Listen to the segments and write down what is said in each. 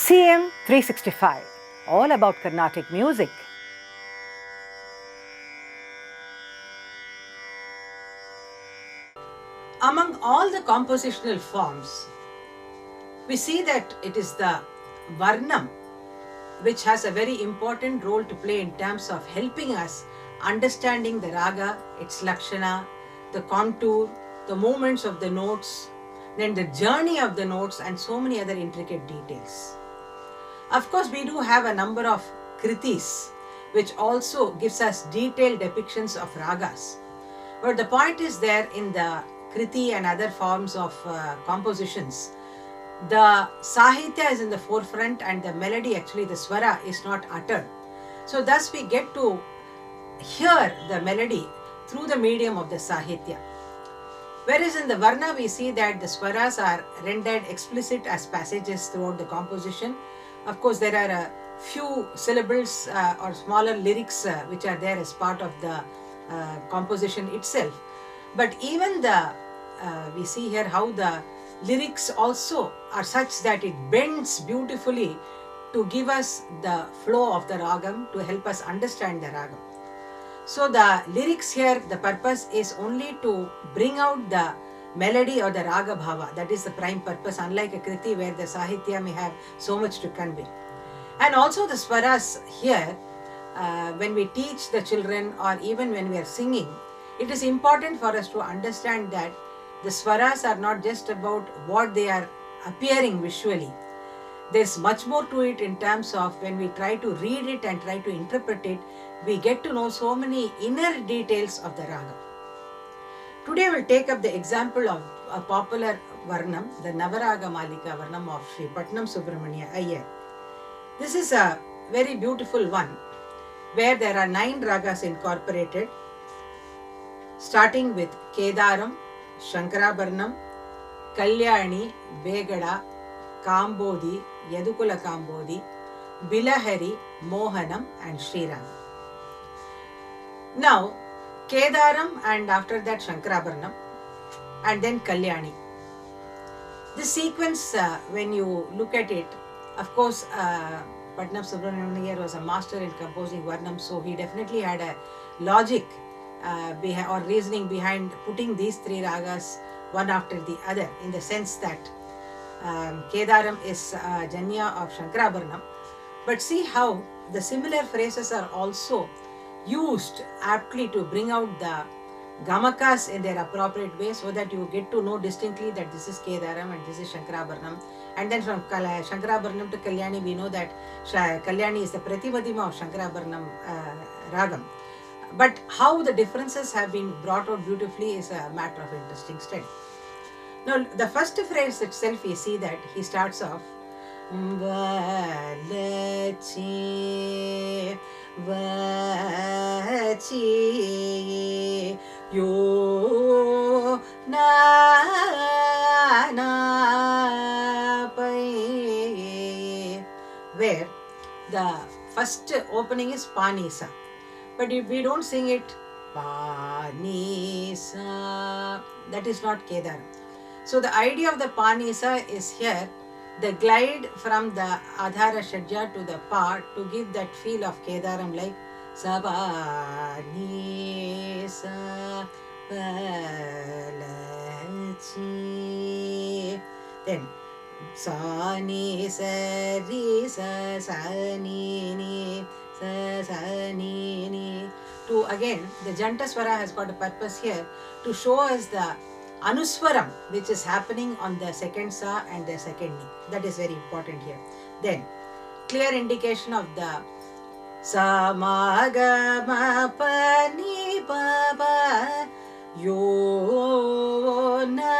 CM 365, all about Carnatic music. Among all the compositional forms, we see that it is the Varnam which has a very important role to play in terms of helping us understanding the raga, its lakshana, the contour, the movements of the notes, then the journey of the notes and so many other intricate details. Of course, we do have a number of kritis which also gives us detailed depictions of ragas. But the point is there in the kriti and other forms of compositions, the sahitya is in the forefront and the melody, actually the swara, is not uttered. So thus we get to hear the melody through the medium of the sahitya. Whereas in the varna we see that the swaras are rendered explicit as passages throughout the composition. Of course, there are a few syllables or smaller lyrics which are there as part of the composition itself. But even we see here how the lyrics also are such that it bends beautifully to give us the flow of the ragam, to help us understand the ragam. So the lyrics here, the purpose is only to bring out the melody or the raga bhava. That is the prime purpose, unlike a kriti where the sahitya may have so much to convey. And also the swaras here, when we teach the children or even when we are singing, it is important for us to understand that the swaras are not just about what they are appearing visually. There's much more to it in terms of when we try to read it and try to interpret it, we get to know so many inner details of the raga. Today we'll take up the example of a popular Varnam, the Navaraga Malika Varnam of Sri Patnam Subramania Iyer. This is a very beautiful one where there are 9 ragas incorporated, starting with Kedaram, Shankarabharanam, Kalyani, Begada, Kambodhi, Yadukula Kambodhi, Bilahari, Mohanam and Sriram. Now, Kedaram and after that Shankarabharanam and then Kalyani. This sequence, when you look at it, of course, Patnam Subramania was a master in composing Varnam, so he definitely had a logic or reasoning behind putting these 3 ragas one after the other, in the sense that Kedaram is Janya of Shankarabharanam. But see how the similar phrases are also used aptly to bring out the gamakas in their appropriate way, so that you get to know distinctly that this is Kedaram and this is Shankarabharanam. And then from Shankarabharanam to Kalyani, we know that Kalyani is the Pratimadima of Shankarabharanam ragam. But how the differences have been brought out beautifully is a matter of interesting study. Now, the first phrase itself, we see that he starts off Valachi, Vachi, Yo Na Pai, where the first opening is Panisa. But if we don't sing it Panisa, that is not Kedaram. So the idea of the Panisa is here the glide from the Adhara Shadja to the Pa to give that feel of Kedaram, like Sabanisa Balachi. Then Sani Sari Sani Ni Sani Ni. To again, the Janta Swara has got a purpose here to show us the Anuswaram which is happening on the second Sa and the second Ni. That is very important here. Then, clear indication of the Sa Ma Ga Ma Pa Ni Pa Pa Yo Na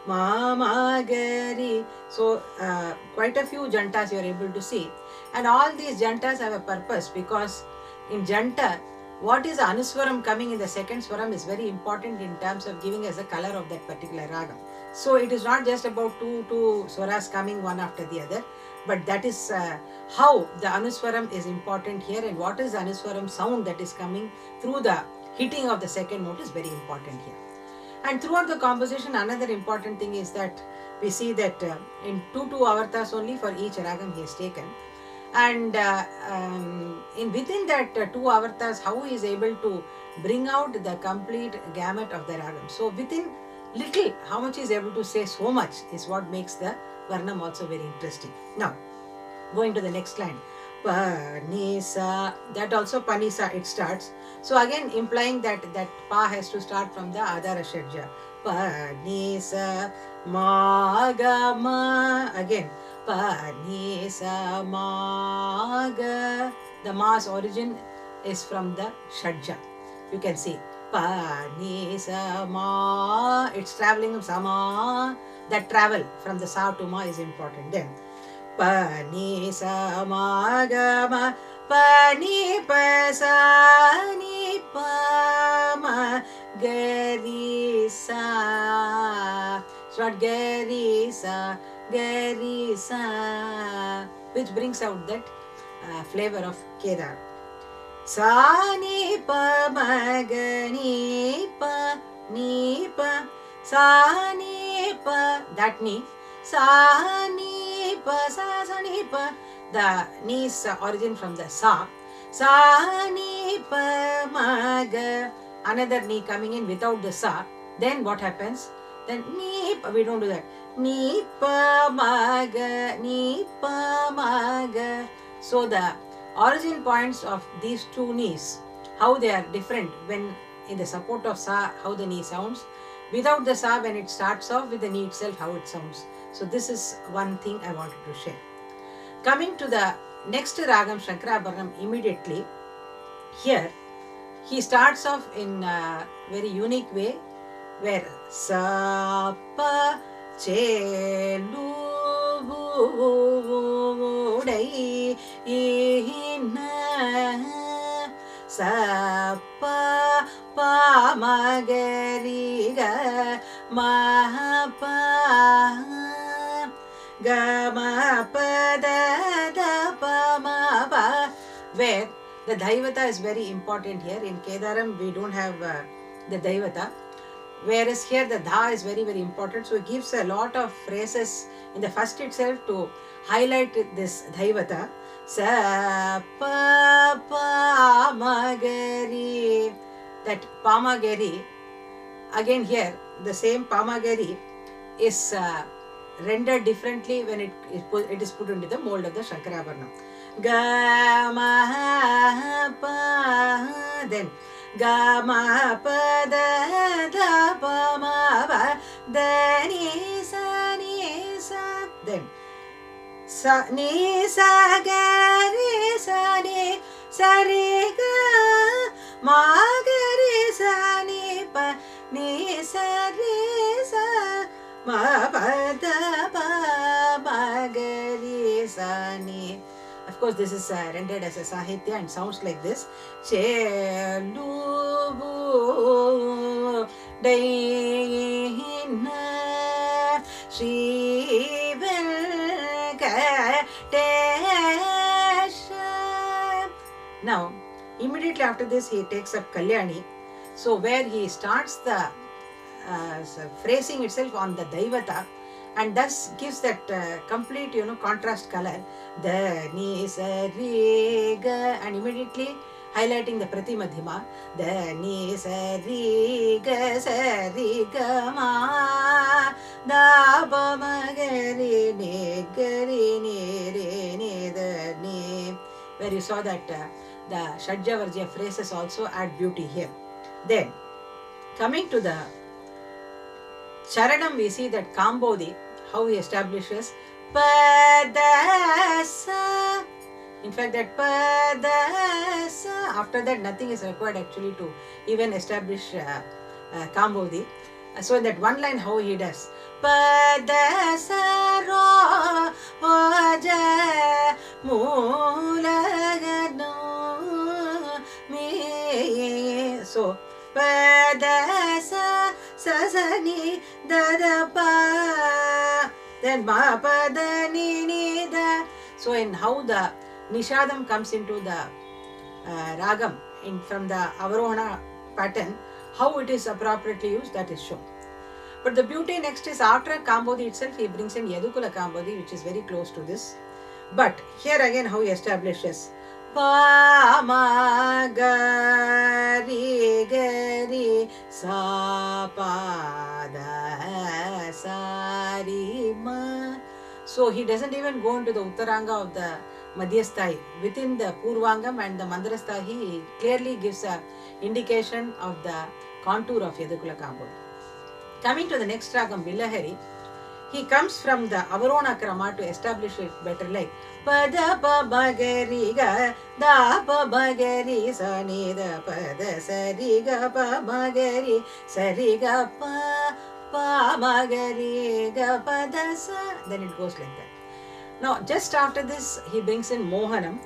Ma Ma Ga Ri. So, quite a few jantas you are able to see. And all these jantas have a purpose, because in janta, what is the anuswaram coming in the second swaram is very important in terms of giving us the color of that particular ragam. So it is not just about two swaras coming one after the other, but that is how the anuswaram is important here, and what is the anuswaram sound that is coming through the hitting of the second note is very important here. And throughout the composition, another important thing is that we see that in two avartas only for each ragam he has taken. And in within that two avartas, how he is able to bring out the complete gamut of the ragam. So within little, how much he is able to say so much is what makes the Varnam also very interesting. Now, going to the next line. Panisa, that also Panisa it starts. So again implying that Pa has to start from the Adara Shadja. Panisa Magama, again Panisa Maga. The Ma's origin is from the Shadja. You can see Panisa Ma, it's traveling Sama. That travel from the Sa to Ma is important. Then Pani sa ma ga ma, pani pa sa ni pa ma ga ri sa. It's not ga ri sa, which brings out that flavor of Kedar. Sa ni pa ma ga ni pa, sa ni pa, that ni. Sa ni pa, sa ni pa. The ni is origin from the sa. Sa ni pa ma ga. Another ni coming in without the sa. Then what happens? Then ni pa, we don't do that. Ni pa ma ga, ni pa ma ga. So the origin points of these two knees, how they are different when in the support of sa, how the knee sounds. Without the sa, when it starts off with the knee itself, how it sounds. So this is one thing I wanted to share. Coming to the next ragam, Shankarabharanam, immediately, here he starts off in a very unique way, where sa pa che lu dai na sa pa pa ma ga ri ga ma pa ga ma pa da da pa ma pa, where the Daivata is very important here. In Kedaram we don't have the Daivata, whereas here the Dha is very important. So it gives a lot of phrases in the first itself to highlight this Daivata. Sa pa pa ma ga ri, that pa ma ga ri, again here the same pa ma ga ri is rendered differently when it is put into the mold of the Shankarabharanam. Ga ma pa, then ga ma pa da da pa ma pa da ni sa, then sa ni sa ga ri sa ni sa ri ga ma ga ri sa ni pa ni sa ri sa ma pa da pa ma ga ri sa ni. Of course, this is rendered as a sahitya and sounds like this. Che lu bu dai na Shri Venkatesha. Now, immediately after this, he takes up Kalyani. So, where he starts the phrasing itself on the Daivata, and thus gives that complete, contrast color. The ni sa ri ga, and immediately highlighting the Pratimadhima. The ni sa ri ga ma da pa ma ga ri ni re ni the ni, where you saw that the Shadja Varjya phrases also add beauty here. Then coming to the Charanam, we see that Kambodhi, how he establishes Padasa. In fact, that Padasa, after that nothing is required actually to even establish Kambodhi. So in that one line, how he does Padasa roja mulagano me. So Padasa sasani dada pa, then ma pa da ni da. So in how the Nishadam comes into the ragam from the Avarohana pattern, how it is appropriately used, that is shown. But the beauty next is after Kambodi itself, he brings in Yadukula Kambodi, which is very close to this. But here again, how he establishes pa ma ga ri ga ri sa pa da sa ri ma. So he doesn't even go into the Uttaranga of the Madhyasthai. Within the Purvangam and the Mandrasthahi, he clearly gives a indication of the contour of Yadukula Kambodi. Coming to the next ragam, Bilahari, he comes from the Avarona Krama to establish it better, like Pada pa bagari ga da pa bagari sa ni da pada sari ga pa magari sari ga pa pa magari ga pada sa. Then it goes like that. Now, just after this, he brings in Mohanam.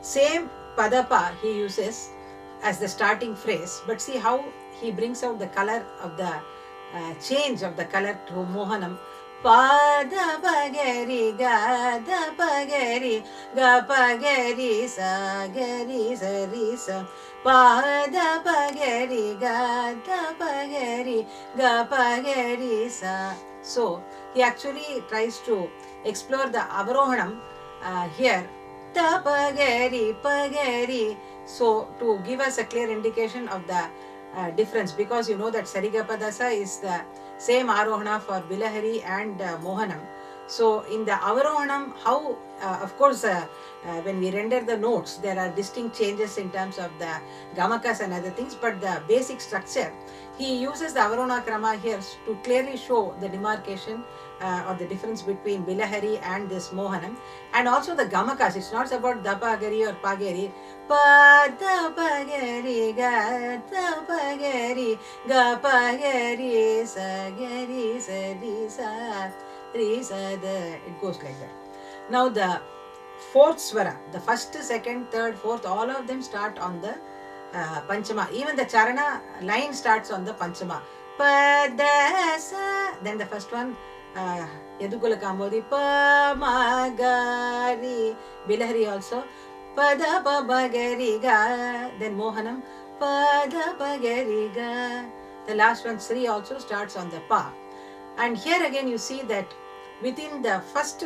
Same padapa he uses as the starting phrase, but see how he brings out the color of the change of the color to Mohanam. Pada pagari ga da pagari ga pagari sa gari sa ri sa. Pada pagari ga da pagari ga pagari sa. So he actually tries to explore the Avarohanam here. Da pagari pagari. So to give us a clear indication of the difference, because you know that Sarigapadasa is the same Arohana for Bilahari and Mohanam. So in the Avarohanam, how of course when we render the notes, there are distinct changes in terms of the Gamakas and other things, but the basic structure, he uses the Avarona Krama here to clearly show the demarcation or the difference between Bilahari and this Mohanam, and also the Gamakas. It's not about Dapagari or Pagari. Pa da pagari ga da pagari ga pagari sa gari sa ri sa ri sa da. It goes like that. Now the fourth swara, the first, second, third, fourth, all of them start on the Panchama. Even the Charana line starts on the Panchama. Pa da sa. Then the first one, Yadukula Kambodi, pa ma ga ri. Bilahari also. Pada pa bagari ga. Then Mohanam, pada bagari ga. The last one, Sri, also starts on the pa. And here again you see that within the first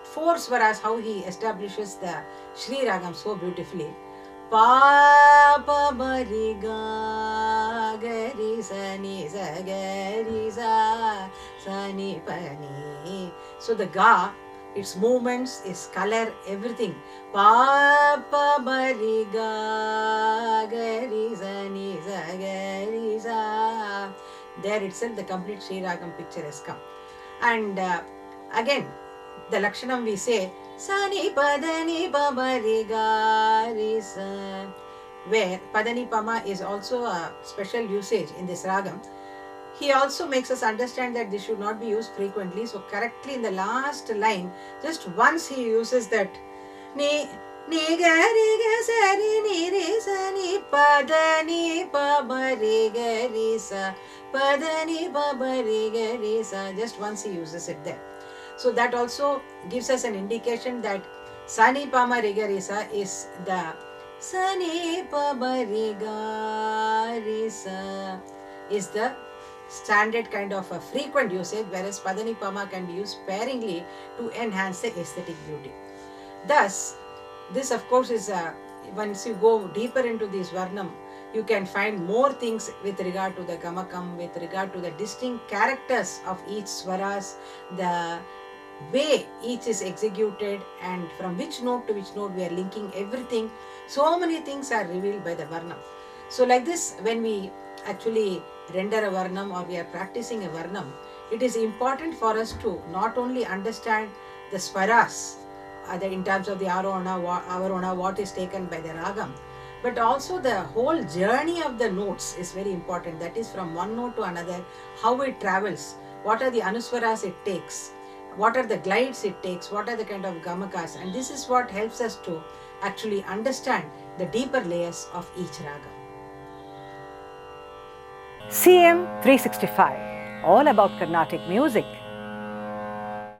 four swaras, how he establishes the Shri Ragam so beautifully. Pa pa bari ga gari sa ni sa gari sa sa ni pa ni. So the ga, its movements, its color, everything. Pa pa bari ga gari sa ni sa gari sa. There itself the complete Sri Ragam picture has come. And again, the Lakshanam we say Sani Padani Pamari Gari Sa, where Padani Pama is also a special usage in this Ragam. He also makes us understand that this should not be used frequently. So correctly in the last line, just once he uses that Ni Ni Gari Ga Sari Ni Ri Sa Ni Padani Pamari Gari Sa, Padani Pamari Gari Sa. Just once he uses it there. So that also gives us an indication that Sani Pama Rigarisa is the Sani Pama Rigarisa is the standard kind of a frequent usage, whereas Padani Pama can be used sparingly to enhance the aesthetic beauty. Thus, this of course is once you go deeper into this Varnam, you can find more things with regard to the Gamakam, with regard to the distinct characters of each Swaras, the way each is executed, and from which note to which note we are linking everything. So many things are revealed by the Varnam. So like this, when we actually render a Varnam or we are practicing a Varnam, it is important for us to not only understand the Swaras in terms of the Avarona, what is taken by the Ragam, but also the whole journey of the notes is very important. That is from one note to another, how it travels, what are the Anuswaras it takes, what are the glides it takes, what are the kind of Gamakas, and this is what helps us to actually understand the deeper layers of each Raga. CM 365, all about Carnatic music.